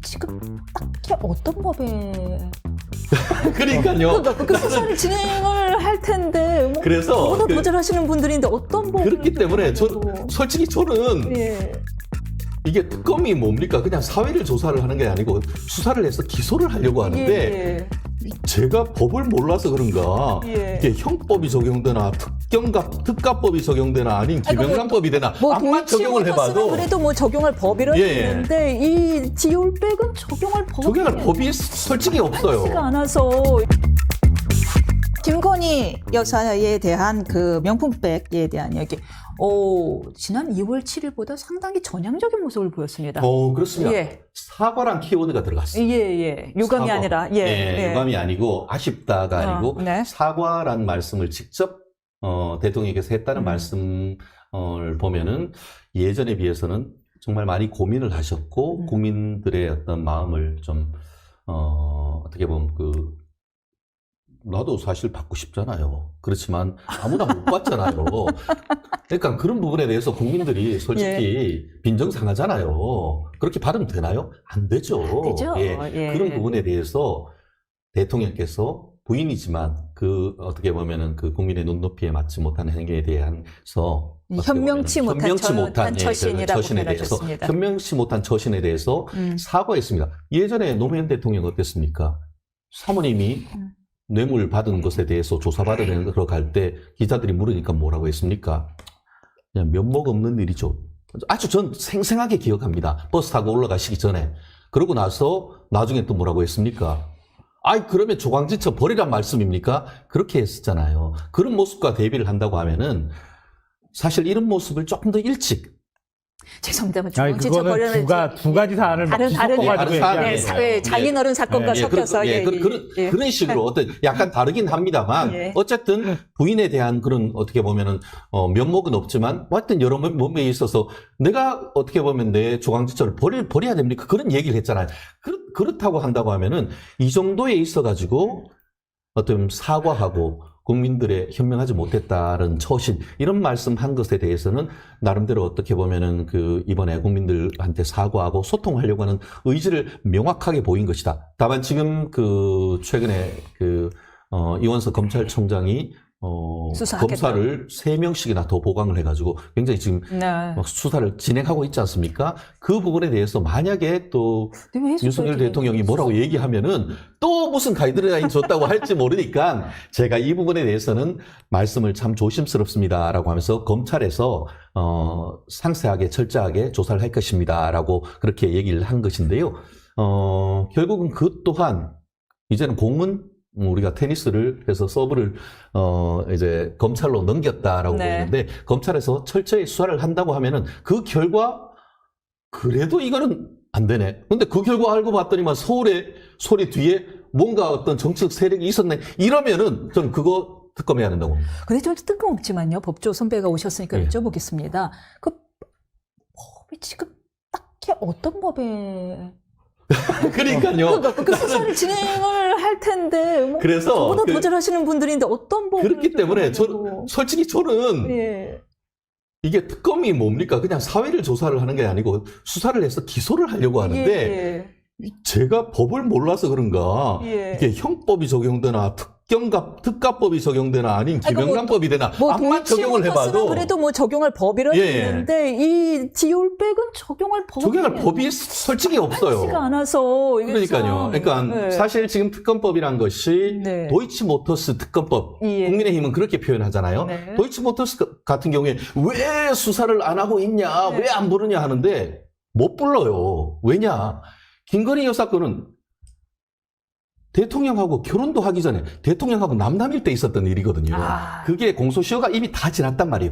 지금 딱히 어떤 법에 그러니까요. 그 수사를 진행을 할 텐데 뭐 그래서 저보다 더 잘하시는 분들인데 어떤 법을 그렇기 때문에 솔직히 저는 예. 이게 특검이 뭡니까? 그냥 사회를 조사를 하는 게 아니고 수사를 해서 기소를 하려고 하는데 예. 제가 법을 몰라서 그런가 예. 이게 형법이 적용되나 특가법이 적용되나 아니면 김영란법이 되나 암만 적용을 해봐도 그래도 뭐 적용할 법이라는 예. 있는데 이 디올백은 적용할 법이 솔직히 없어요. 많지가 않아서 김건희 여사에 대한 그 명품백에 대한 얘기. 지난 2월 7일보다 상당히 전향적인 모습을 보였습니다. 그렇습니다. 예. 사과란 키워드가 들어갔어요. 예. 유감이 사과. 아니라 예. 유감이 아니고 아쉽다가 아니고 네. 사과란 말씀을 직접 대통령께서 했다는 말씀을 보면은 예전에 비해서는 정말 많이 고민을 하셨고 국민들의 어떤 마음을 좀 어떻게 보면 나도 사실 받고 싶잖아요. 그렇지만 아무나 못 받잖아요. 그러니까 그런 부분에 대해서 국민들이 솔직히 빈정상하잖아요. 그렇게 받으면 되나요? 안 되죠. 되죠. 예. 그런 부분에 대해서 대통령께서 부인이지만 어떻게 보면은 국민의 눈높이에 맞지 못한 행위에 대해서 현명치 못한 처신이라고 처신에 대해서 표현하셨습니다. 현명치 못한 처신에 대해서 사과했습니다. 예전에 노무현 대통령 어땠습니까? 사모님이 뇌물 받은 것에 대해서 조사받으러 갈 때 기자들이 물으니까 뭐라고 했습니까? 그냥 면목 없는 일이죠. 아주 전 생생하게 기억합니다. 버스 타고 올라가시기 전에. 그러고 나서 나중에 또 뭐라고 했습니까? 그러면 조광지처 버리란 말씀입니까? 그렇게 했었잖아요. 그런 모습과 대비를 한다고 하면은 사실 이런 모습을 조금 더 일찍 죄송합니다. 그거는 두 가지 사안을 다른 섞어가지고 얘기하는 사회 장인어른 사건과 섞여서 그런 식으로 어떤 약간 다르긴 합니다만 어쨌든 부인에 대한 그런 어떻게 보면은 면목은 없지만 하여튼 여러 면목에 있어서 내가 어떻게 보면 내 조강지처를 버려야 됩니까? 그런 얘기를 했잖아요. 그렇다고 한다고 하면은 이 정도에 있어가지고 어떤 사과하고 국민들의 현명하지 못했다는 처신 이런 말씀한 것에 대해서는 나름대로 어떻게 보면은 이번에 국민들한테 사과하고 소통하려고 하는 의지를 명확하게 보인 것이다. 다만 지금 최근에 이원석 검찰총장이 검사를 3명씩이나 더 보강을 해가지고 굉장히 지금 수사를 진행하고 있지 않습니까? 그 부분에 대해서 만약에 또 윤석열 대통령이 뭐라고 얘기하면은 또 무슨 가이드라인 줬다고 할지 모르니까 제가 이 부분에 대해서는 말씀을 참 조심스럽습니다라고 하면서 검찰에서 상세하게 철저하게 조사를 할 것입니다라고 그렇게 얘기를 한 것인데요. 결국은 그 또한 이제는 공은 우리가 테니스를 해서 서브를 이제 검찰로 넘겼다라고 보이는데 검찰에서 철저히 수사를 한다고 하면은 그 결과 그래도 이거는 안 되네. 근데 그 결과 알고 봤더니만 서울의 소리 뒤에 뭔가 어떤 정치적 세력이 있었네. 이러면은 저는 그거 특검해야 된다고 봅니다. 근데 좀 뜬금없지만요. 법조 선배가 오셨으니까 여쭤보겠습니다. 그 법이 지금 딱히 어떤 법에 그러니까요. 그 수사를 진행을 할 텐데 뭐 그래서 저보다 더 잘하시는 분들인데 어떤 법을 그렇기 때문에 솔직히 저는 이게 특검이 뭡니까? 그냥 사회를 조사를 하는 게 아니고 수사를 해서 기소를 하려고 하는데 제가 법을 몰라서 그런가 이게 형법이 적용되나 특가법이 적용되나 아니면 김영란법이 되나 암만 적용을 해봐도 그래도 뭐 적용할 법이라는 있는데 이 디올백은 적용할 법이 솔직히 없어요. 많지가 않아서 그러니까요. 그러니까 사실 지금 특검법이란 것이 도이치모터스 특검법 국민의힘은 그렇게 표현하잖아요. 도이치모터스 같은 경우에 왜 수사를 안 하고 있냐 왜 안 부르냐 하는데 못 불러요. 왜냐 김건희 여사 건은 대통령하고 결혼도 하기 전에 대통령하고 남남일 때 있었던 일이거든요. 그게 공소시효가 이미 다 지났단 말이에요.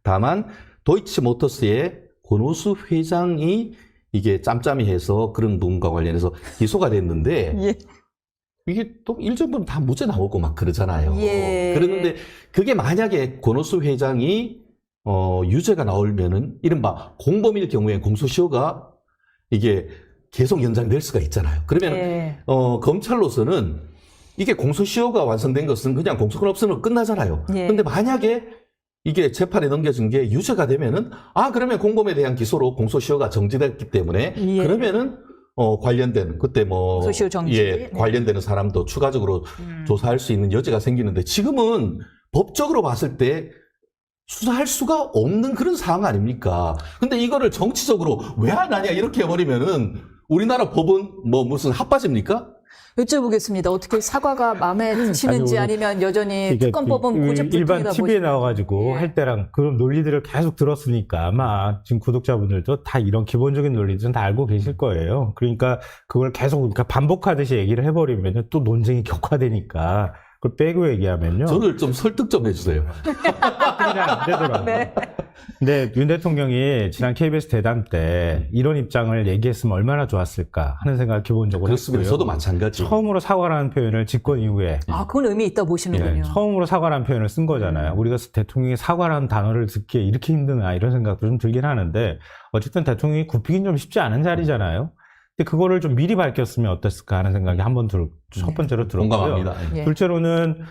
다만 도이치모터스의 권오수 회장이 이게 짬짬이 해서 그런 부분과 관련해서 기소가 됐는데 이게 또 일정 부분 다 무죄 나오고 막 그러잖아요. 그러는데 그게 만약에 권오수 회장이 유죄가 나오면은 이른바 공범일 경우에 공소시효가 이게 계속 연장될 수가 있잖아요. 그러면 검찰로서는 이게 공소시효가 완성된 것은 그냥 공소권 없으면 끝나잖아요. 그런데 만약에 이게 재판에 넘겨진 게 유죄가 되면은 그러면 공범에 대한 기소로 공소시효가 정지됐기 때문에 예. 그러면은 관련된 그때 뭐 공소시효 정지. 네. 관련되는 사람도 추가적으로 조사할 수 있는 여지가 생기는데 지금은 법적으로 봤을 때 수사할 수가 없는 그런 상황 아닙니까? 근데 이거를 정치적으로 왜 안 하냐 이렇게 해버리면은 우리나라 법은 뭐 무슨 핫바지입니까? 여쭤보겠습니다. 어떻게 사과가 마음에 드시는지 아니면 여전히 특검법은 고집불통이다 일반 TV에 보시나요? 나와가지고 예. 할 때랑 그런 논리들을 계속 들었으니까 아마 지금 구독자분들도 다 이런 기본적인 논리들은 다 알고 계실 거예요. 그러니까 그걸 계속 그러니까 반복하듯이 얘기를 해버리면 또 논쟁이 격화되니까 그걸 빼고 얘기하면요. 저를 좀 설득 좀 해주세요. 그냥 안 되더라고요. 네. 근데 윤 대통령이 지난 KBS 대담 때 이런 입장을 얘기했으면 얼마나 좋았을까 하는 생각을 기본적으로 그렇습니다. 했고요. 저도 마찬가지. 처음으로 사과라는 표현을 집권 이후에 그건 의미 있다 보시는군요. 처음으로 사과라는 표현을 쓴 거잖아요. 우리가 대통령이 사과라는 단어를 듣기에 이렇게 힘드나 이런 생각도 좀 들긴 하는데 어쨌든 대통령이 굽히긴 좀 쉽지 않은 자리잖아요. 근데 그거를 좀 미리 밝혔으면 어땠을까 하는 생각이 첫 번째로 들었고요. 공감합니다. 예. 둘째로는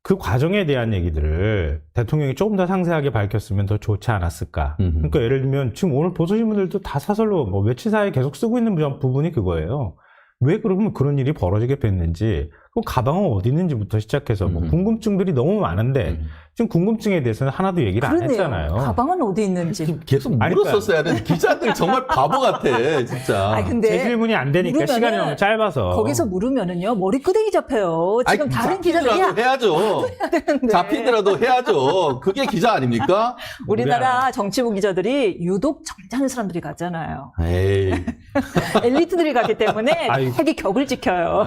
그 과정에 대한 얘기들을 대통령이 조금 더 상세하게 밝혔으면 더 좋지 않았을까. 그러니까 예를 들면 지금 오늘 보도신문들도 다 사설로 뭐 며칠 사이에 계속 쓰고 있는 부분이 그거예요. 왜 그러면 그런 일이 벌어지게 됐는지, 그 가방은 어디 있는지부터 시작해서 뭐 궁금증들이 너무 많은데 지금 궁금증에 대해서는 하나도 얘기를 안 했잖아요. 가방은 어디 있는지. 계속 물었었어야 되는데 기자들 정말 바보 같아 진짜. 근데 제 질문이 안 되니까 시간이 너무 짧아서. 거기서 물으면은요 머리끄댕이 잡혀요. 지금 다른 기자들이 잡히더라도 해야죠. 잡히더라도 해야죠. 그게 기자 아닙니까? 우리나라 정치부 기자들이 유독 점잖은 사람들이 가잖아요. 에이. 엘리트들이 가기 때문에 아이고. 핵이 격을 지켜요.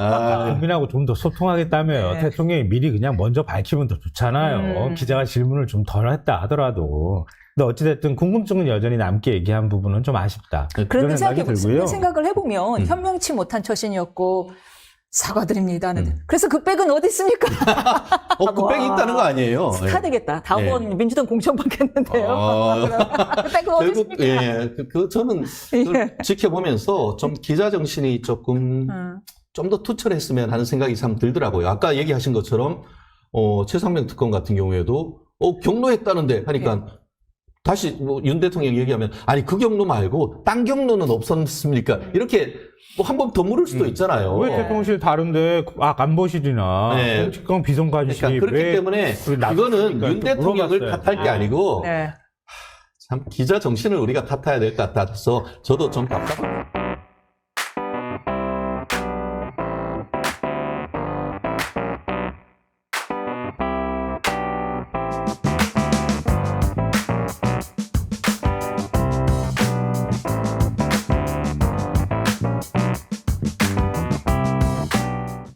국민하고 좀 더 소통하겠다며요. 네. 대통령이 미리 그냥 먼저 밝히면 더 좋잖아요. 기자가 질문을 좀 덜 했다 하더라도. 근데 어찌됐든 궁금증은 여전히 남게 얘기한 부분은 좀 아쉽다. 그런데 그런 생각이 생각을 해보면 현명치 못한 처신이었고 사과드립니다. 그래서 그 백은 어디 있습니까? 그 백이 있다는 거 아니에요? 스타 되겠다. 다음번 민주당 공천 받겠는데요. 그 백은 어디 결국 있습니까? 저는 그걸 지켜보면서 좀 기자 정신이 조금 좀 더 투철했으면 하는 생각이 참 들더라고요. 아까 얘기하신 것처럼 최상병 특검 같은 경우에도 경로했다는데 하니까 다시 뭐 윤 대통령 얘기하면 아니 그 경로 말고 딴 경로는 없었습니까? 이렇게 뭐 한 번 더 물을 수도 있잖아요. 왜 대통령실 다른데 안보실이나 네. 특검 비서관실이 그러니까 그렇기 때문에 이거는 윤 대통령을 탓할 게 아니고 네. 참 기자 정신을 우리가 탓해야 될 것 같아서 저도 좀 답답합니다.